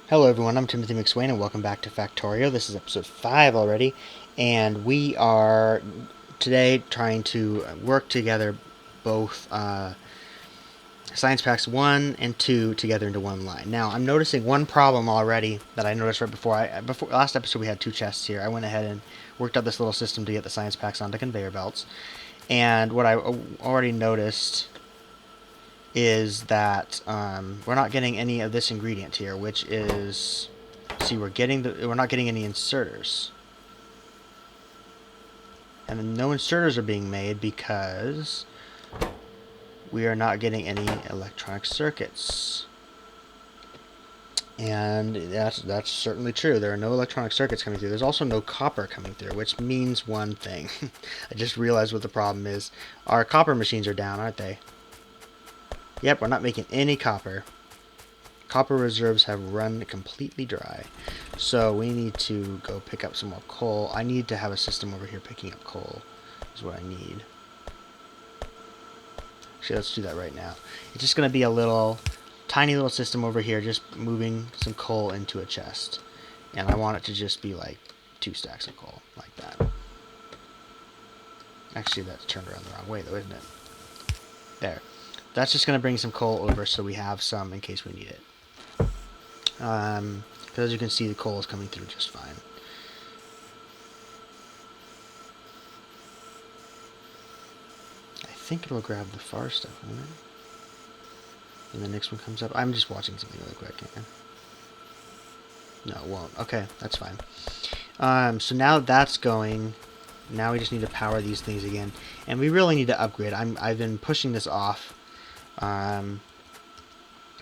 Hello everyone, I'm Timothy McSwain and welcome back to Factorio. This is episode 5 already, and we are today trying to work together both Science Packs 1 and 2 together into one line. Now, I'm noticing one problem already that I noticed right before last episode we had 2 chests here. I went ahead and worked out this little system to get the Science Packs onto conveyor belts, and what I already noticed is that we're not getting any of this ingredient here, which is, see, we're not getting any inserters, and then no inserters are being made because we are not getting any electronic circuits. And that's certainly true. There are no electronic circuits coming through. There's also no copper coming through, which means one thing. I just realized what the problem is. Our copper machines are down, aren't they? Yep, we're not making any copper. Copper reserves have run completely dry. So we need to go pick up some more coal. I need to have a system over here picking up coal is what I need. Actually, let's do that right now. It's just going to be a tiny little system over here just moving some coal into a chest. And I want it to just be like 2 stacks of coal, like that. Actually, that's turned around the wrong way though, isn't it? There. That's just going to bring some coal over so we have some in case we need it. Because as you can see, the coal is coming through just fine. I think it'll grab the far stuff, won't it? And the next one comes up. I'm just watching something really quick. No, it won't. Okay, that's fine. So now that's going. Now we just need to power these things again. And we really need to upgrade. I've been pushing this off. But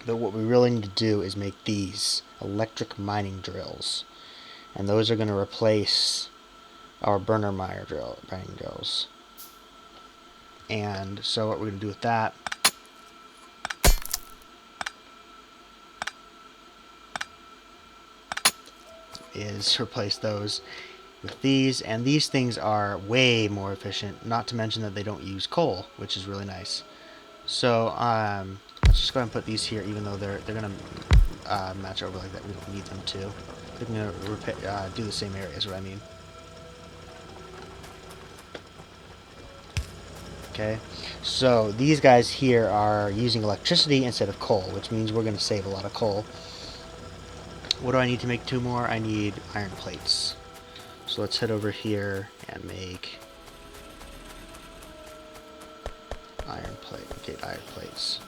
what we really need to do is make these electric mining drills. And those are going to replace our burner mining drills. And so what we're going to do with that is replace those with these. And these things are way more efficient, not to mention that they don't use coal, which is really nice. So let's just go ahead and put these here, even though they're going to match over like that. We don't need them to. They're going to do the same area is what I mean. Okay, so these guys here are using electricity instead of coal, which means we're going to save a lot of coal. What do I need to make 2 more? I need iron plates. So let's head over here and make iron plates.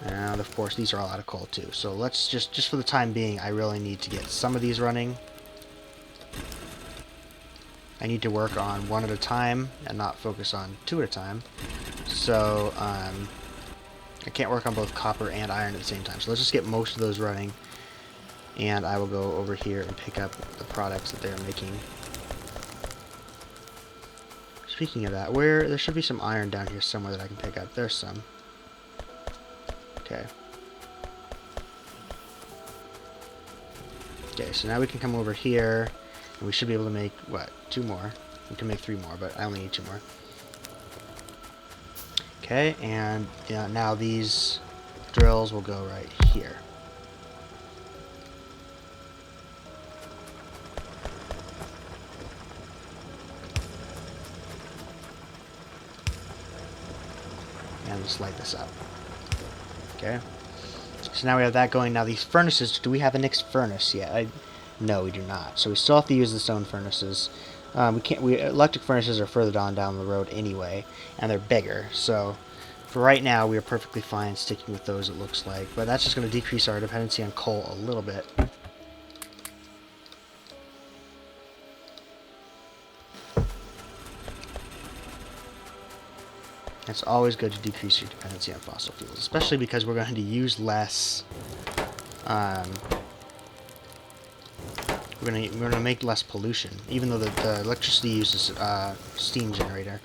And of course these are all out of coal too. So let's just for the time being, I really need to get some of these running. I need to work on 1 at a time and not focus on 2 at a time. So I can't work on both copper and iron at the same time. So let's just get most of those running, and I will go over here and pick up the products that they're making. Speaking of that, there should be some iron down here somewhere that I can pick up. There's some. Okay. Okay, so now we can come over here, and we should be able to make, what, 2 more? We can make 3 more, but I only need 2 more. Okay, and now these drills will go right here. And just light this up. Okay. So now we have that going. Now these furnaces, do we have a next furnace yet? No, we do not. So we still have to use the stone furnaces. Electric furnaces are further down the road anyway, and they're bigger. So for right now, we are perfectly fine sticking with those, it looks like. But that's just going to decrease our dependency on coal a little bit. It's always good to decrease your dependency on fossil fuels, especially because we're going to use less. We're going to make less pollution, even though the electricity uses steam generator,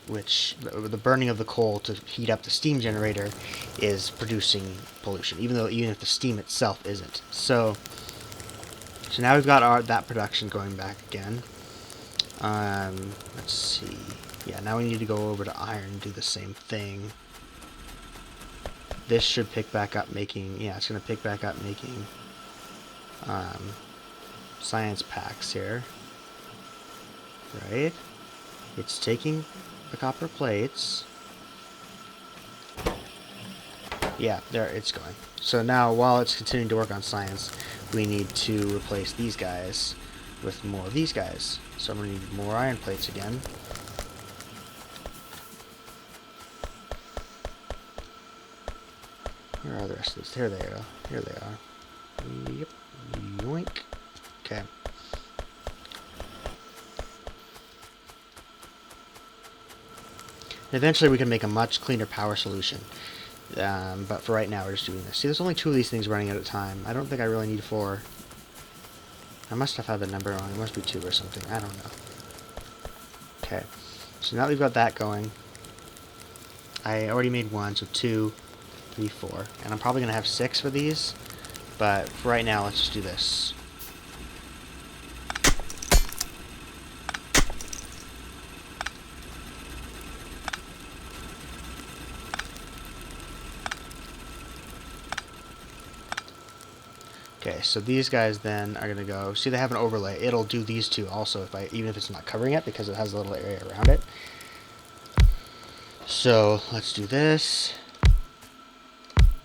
which the burning of the coal to heat up the steam generator is producing pollution, even if the steam itself isn't. So now we've got that production going back again. Let's see. Yeah, now we need to go over to iron and do the same thing. this should pick back up making, yeah, it's going to pick back up making science packs here, right? It's taking the copper plates. Yeah, there it's going. So now, while it's continuing to work on science, we need to replace these guys with more of these guys. So I'm going to need more iron plates again. Where are the rest of these? Here they are. Here they are. Yep. Yoink. Okay. Eventually we can make a much cleaner power solution. But for right now we're just doing this. See, there's only 2 of these things running at a time. I don't think I really need 4. I must have had the number wrong. It must be 2 or something. I don't know. Okay. So now that we've got that going, I already made 1, so 2, 3, 4. And I'm probably going to have 6 for these. But for right now, let's just do this. Okay, so these guys then are going to go, see they have an overlay. It'll do these 2 also, even if it's not covering it, because it has a little area around it. So let's do this.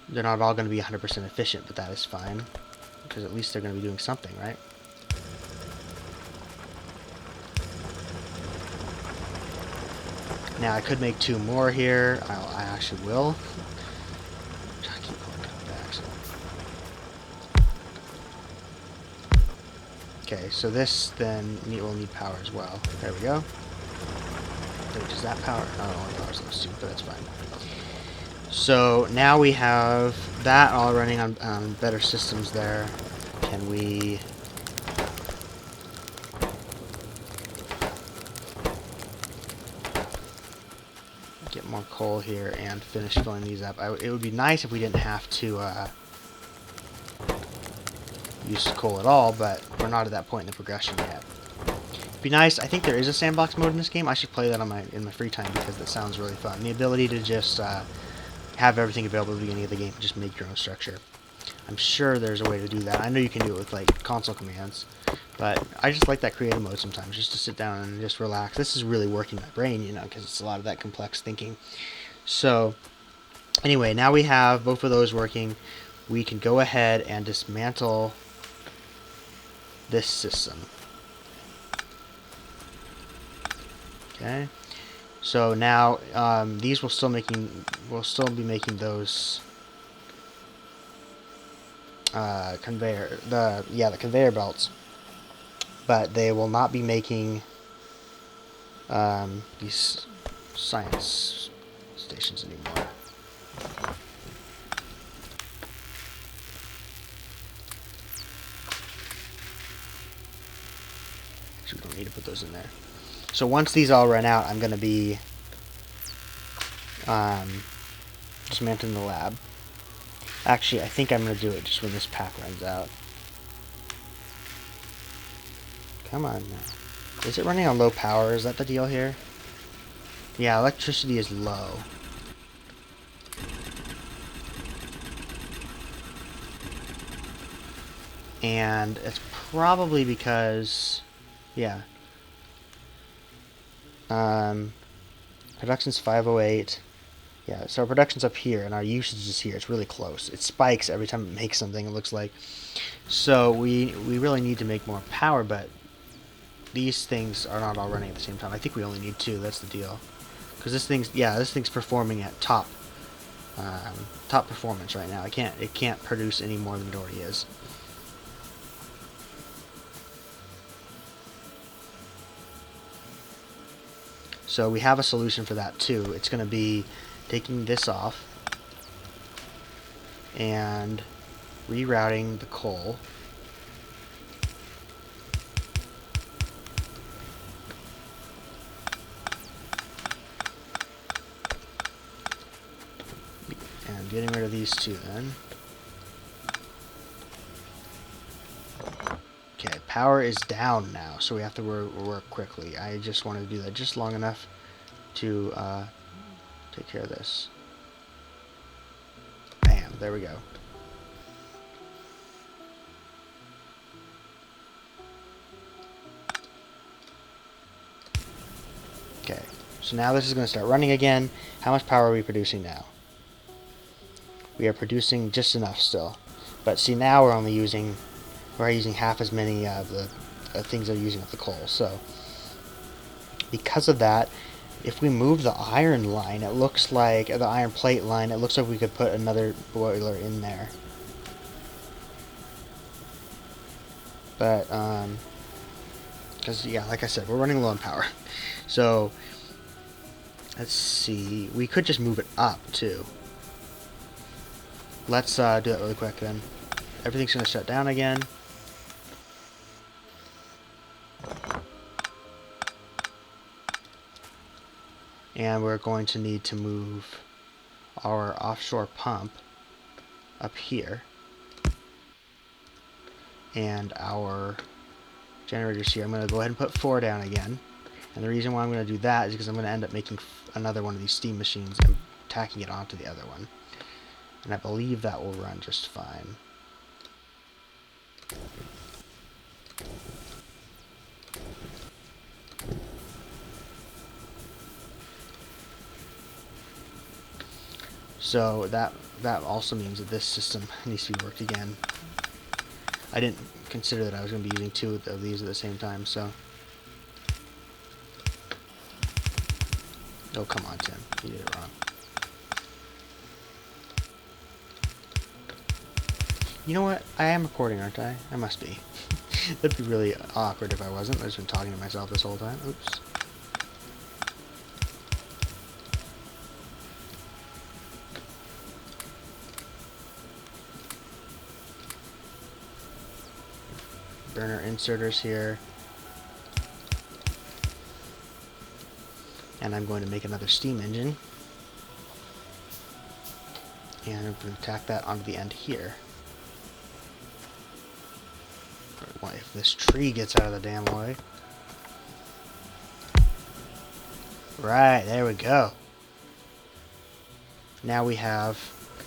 They're not all going to be 100% efficient, but that is fine, because at least they're going to be doing something, right? Now I could make 2 more here. I actually will. I keep pulling back. So. Okay, so this then will need power as well. There we go. Wait, does that power? No, it only powers those 2, but that's fine. So now we have that all running on better systems there. Can we... get more coal here and finish filling these up? It would be nice if we didn't have to use coal at all, but we're not at that point in the progression yet. It'd be nice. I think there is a sandbox mode in this game. I should play that in my free time because that sounds really fun. The ability to just have everything available at the beginning of the game and just make your own structure. I'm sure there's a way to do that. I know you can do it with like console commands, but I just like that creative mode sometimes, just to sit down and just relax. This is really working my brain, you know, because it's a lot of that complex thinking. So anyway, now we have both of those working. We can go ahead and dismantle this system. Okay. So now these will still be making those the conveyor belts, but they will not be making these science stations anymore. Actually, we don't need to put those in there. So once these all run out, I'm going to be dismantling the lab. Actually, I think I'm going to do it just when this pack runs out. Come on now. Is it running on low power? Is that the deal here? Yeah, electricity is low. And it's probably because, yeah. Production's 508. Yeah, so our production's up here, and our usage is here. It's really close. It spikes every time it makes something, it looks like. So we really need to make more power, but these things are not all running at the same time. I think we only need 2. That's the deal. Because this thing's performing at top performance right now. It can't produce any more than it already is. So we have a solution for that too. It's going to be taking this off and rerouting the coal. And getting rid of these 2 then. Okay, power is down now, so we have to work quickly. I just wanted to do that just long enough to take care of this. there we go. Okay, so now this is going to start running again. How much power are we producing now? We are producing just enough still. But see, now we're using half as many of the things that are using up the coal. So because of that, if we move the iron line, it looks like the iron plate line, it looks like we could put another boiler in there. But because yeah, like I said, we're running low on power. So let's see, we could just move it up too. Let's do that really quick then. Everything's going to shut down again. And we're going to need to move our offshore pump up here. And our generators here. I'm going to go ahead and put 4 down again. And the reason why I'm going to do that is because I'm going to end up making another one of these steam machines and tacking it onto the other one. And I believe that will run just fine. So that also means that this system needs to be worked again. I didn't consider that I was going to be using 2 of these at the same time, so... Oh, come on, Tim. You did it wrong. You know what? I am recording, aren't I? I must be. That'd be really awkward if I wasn't. I've just been talking to myself this whole time. Oops. Burner inserters here. And I'm going to make another steam engine. And I'm going to tack that onto the end here. If this tree gets out of the damn way. Right, there we go. Now we have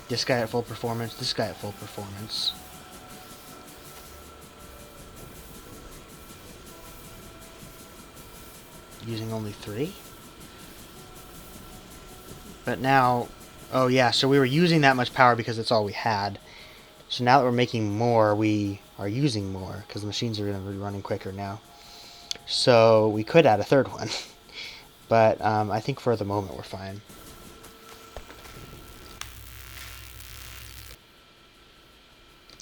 this guy at full performance, this guy at full performance. Using only 3. But now, oh yeah, so we were using that much power because that's all we had. So now that we're making more, we are using more because the machines are going to be running quicker now. So we could add a 3rd one. But I think for the moment we're fine.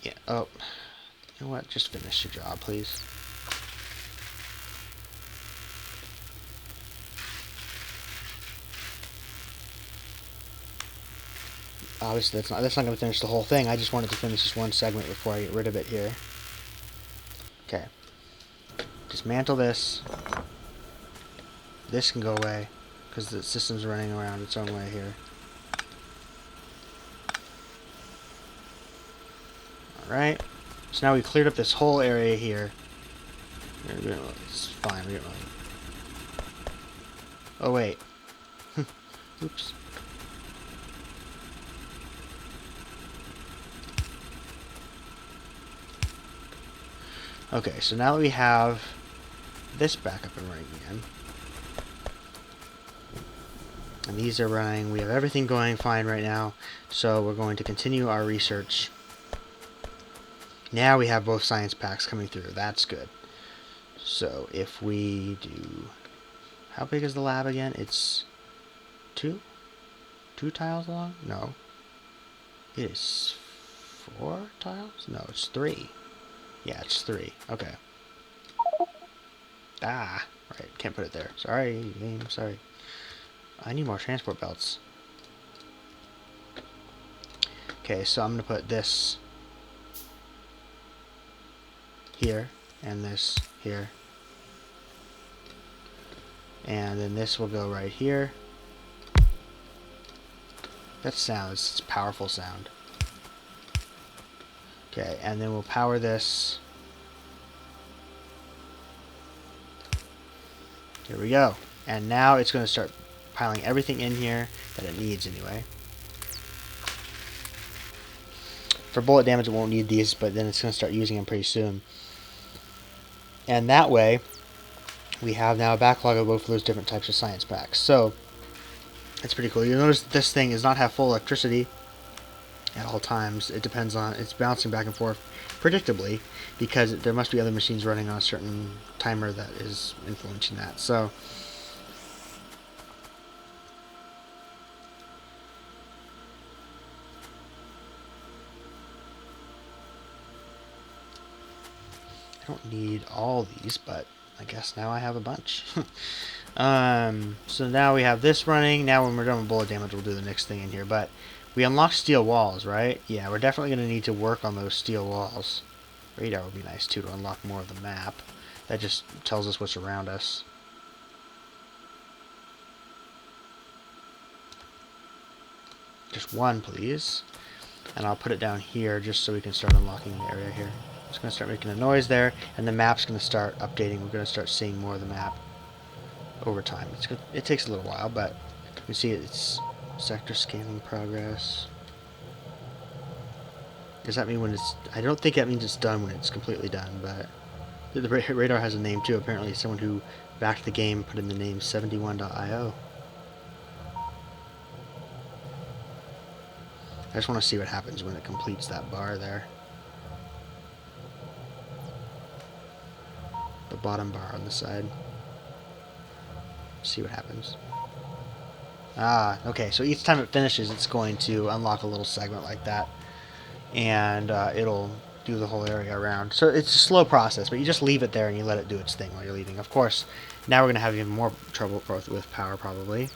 Yeah, oh, you know what, just finish your job, please. Obviously, that's not going to finish the whole thing. I just wanted to finish this one segment before I get rid of it here. Okay. Dismantle this. This can go away, because the system's running around its own way here. Alright. So now we cleared up this whole area here. It's fine. We don't really... Oh, wait. Oops. Okay, so now that we have this back up and running again, and these are running, we have everything going fine right now, so we're going to continue our research. Now we have both science packs coming through. That's good. So if we do... How big is the lab again? It's 2? 2 tiles long? No. It is 4 tiles? No, it's 3. Yeah, it's 3. Okay. Ah, right. Can't put it there. Sorry, game. Sorry. I need more transport belts. Okay, so I'm going to put this here, and this here. And then this will go right here. That sounds, it's powerful sound. Okay, and then we'll power this. Here we go. And now it's going to start piling everything in here that it needs anyway. For bullet damage, it won't need these, but then it's going to start using them pretty soon. And that way, we have now a backlog of both of those different types of science packs. So, it's pretty cool. You'll notice that this thing does not have full electricity at all times. It depends on, it's bouncing back and forth predictably, because there must be other machines running on a certain timer that is influencing that. So, I don't need all these, but I guess now I have a bunch. So now we have this running. Now when we're done with bullet damage, we'll do the next thing in here. But we unlock steel walls, right? Yeah, we're definitely going to need to work on those steel walls. Radar would be nice, too, to unlock more of the map. That just tells us what's around us. Just one, please. And I'll put it down here just so we can start unlocking the area here. It's going to start making a noise there, and the map's going to start updating. We're going to start seeing more of the map over time. It takes a little while, but you can see it's sector scanning progress. Does that mean when it's... I don't think that means it's done when it's completely done, but the radar has a name too. Apparently someone who backed the game put in the name 71.io. I just want to see what happens when it completes that bar there. The bottom bar on the side. See what happens. Ah, okay, so each time it finishes, it's going to unlock a little segment like that. And it'll do the whole area around. So it's a slow process, but you just leave it there and you let it do its thing while you're leaving. Of course, now we're going to have even more trouble with power, probably.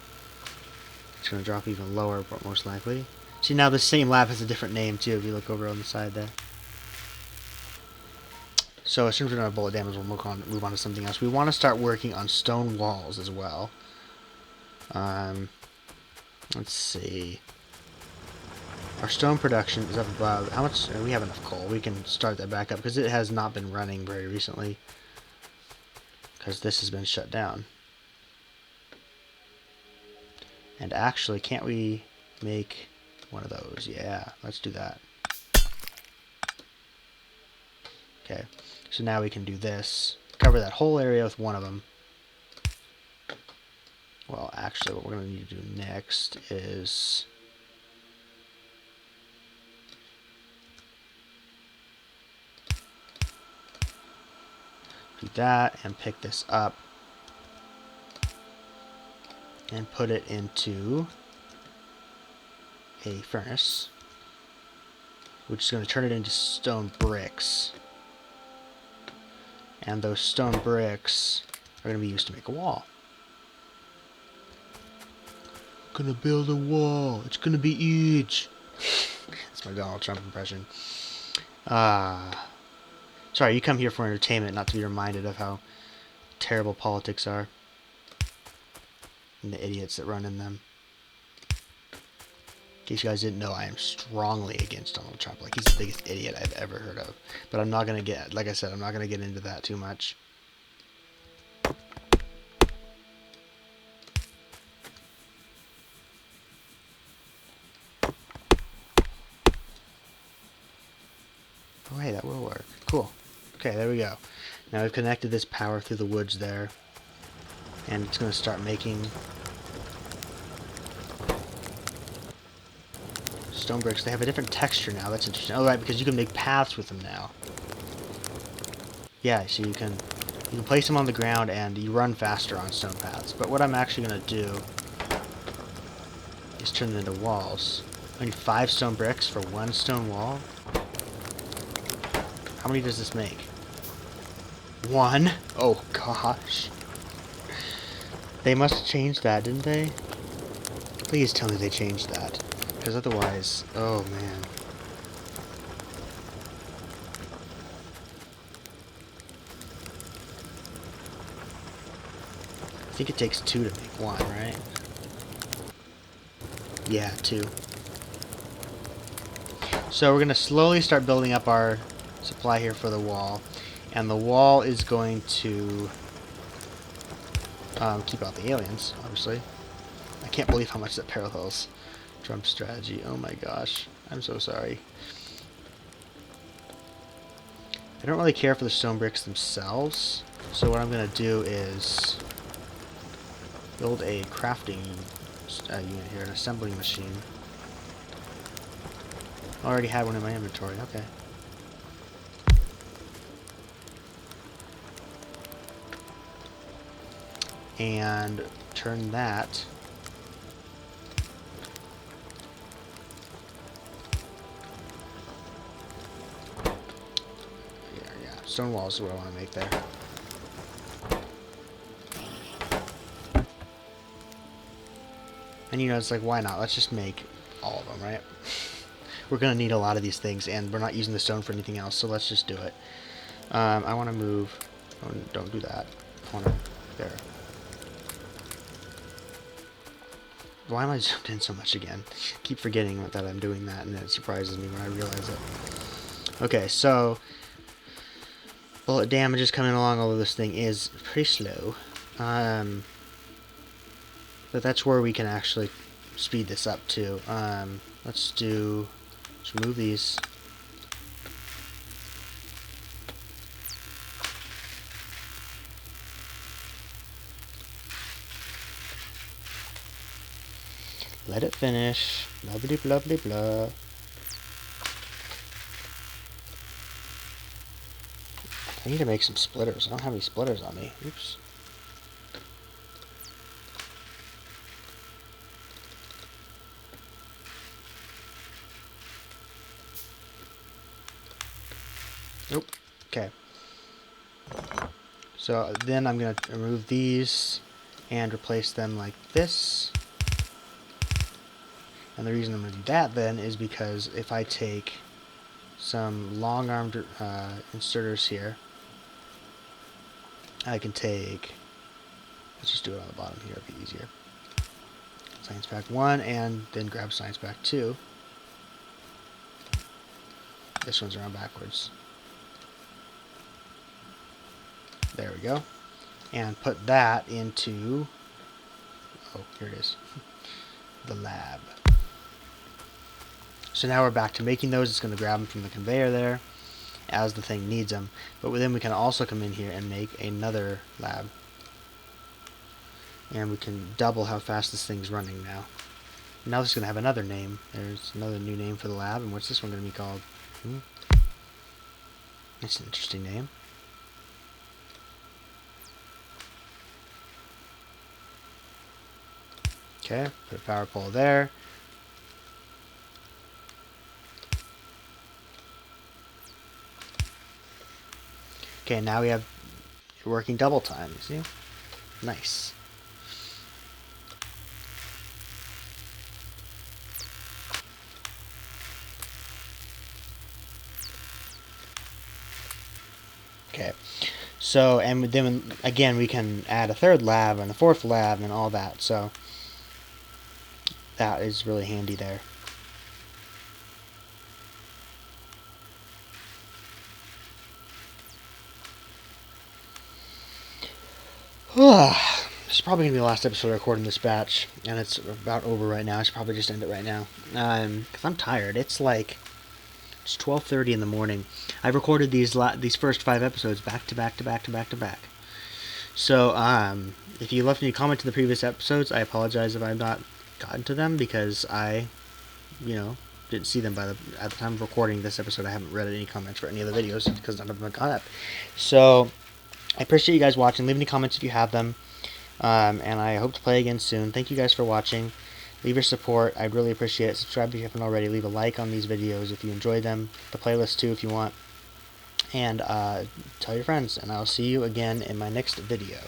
It's going to drop even lower, most likely. See, now the same lab has a different name, too, if you look over on the side there. So as soon as we're done with bullet damage, we'll move on to something else. We want to start working on stone walls as well. Let's see. Our stone production is up above. How much? We have enough coal. We can start that back up because it has not been running very recently. Because this has been shut down. And actually, can't we make one of those? Yeah, let's do that. Okay, so now we can do this. Cover that whole area with one of them. Well, actually, what we're going to need to do next is... do that and pick this up and put it into a furnace, which is going to turn it into stone bricks. And those stone bricks are going to be used to make a wall. Gonna build a wall. It's gonna be huge. That's my Donald Trump impression. Sorry, you come here for entertainment, not to be reminded of how terrible politics are. And the idiots that run in them. In case you guys didn't know, I am strongly against Donald Trump. Like, he's the biggest idiot I've ever heard of. But I'm not gonna get, like I said, I'm not gonna get into that too much. Oh, hey, that will work. Cool. Okay, there we go. Now we've connected this power through the woods there. And it's going to start making stone bricks. They have a different texture now. That's interesting. Oh, right, because you can make paths with them now. Yeah, so you can place them on the ground and you run faster on stone paths. But what I'm actually going to do is turn them into walls. I need 5 stone bricks for 1 stone wall. How many does this make? 1? Oh, gosh. They must have changed that, didn't they? Please tell me they changed that. Because otherwise... oh, man. I think it takes 2 to make 1, right? Yeah, 2. So we're going to slowly start building up our supply here for the wall. And the wall is going to keep out the aliens, obviously. I can't believe how much that parallels Trump's strategy. Oh my gosh. I'm so sorry. I don't really care for the stone bricks themselves, so what I'm going to do is build a crafting unit here, an assembling machine. I already had one in my inventory, okay. And turn that stone walls is what I want to make there. And you know, it's like, why not? Let's just make all of them, right? We're going to need a lot of these things, and we're not using the stone for anything else, so let's just do it. I want to move... Oh, don't do that. I want to... There. Why am I zoomed in so much again? I keep forgetting that I'm doing that, and it surprises me when I realize it. Okay, so... bullet damage is coming along, although this thing is pretty slow. But that's where we can actually speed this up too. Let's remove these. Let it finish. Blah blah blah blah blah. I need to make some splitters. I don't have any splitters on me. Oops. Nope. Okay. So then I'm going to remove these and replace them like this. And the reason I'm going to do that then is because if I take some long-armed inserters here, I can take, let's just do it on the bottom here, it'll be easier. Science Pack 1, and then grab Science Pack 2. This one's around backwards. There we go. And put that into, oh, here it is, the lab. So now we're back to making those. It's going to grab them from the conveyor there as the thing needs them. But then we can also come in here and make another lab. And we can double how fast this thing's running now. Now this is going to have another name. There's another new name for the lab. And what's this one going to be called? That's an interesting name. Okay, put a power pole there. Okay, now we have working double time, you see? Nice. Okay, so, and then again we can add a third lab and a fourth lab and all that, so that is really handy there. This is probably going to be the last episode recording this batch, and it's about over right now. I should probably just end it right now, because I'm tired. It's 12:30 in the morning. I recorded these first 5 episodes back to back to back to back to back. So, if you left any comment to the previous episodes, I apologize if I've not gotten to them, because I, didn't see them at the time of recording this episode. I haven't read any comments for any of the videos, because none of them have gone up. So, I appreciate you guys watching. Leave any comments if you have them. And I hope to play again soon. Thank you guys for watching. Leave your support. I'd really appreciate it. Subscribe if you haven't already. Leave a like on these videos if you enjoy them. The playlist too if you want. And tell your friends. And I'll see you again in my next video.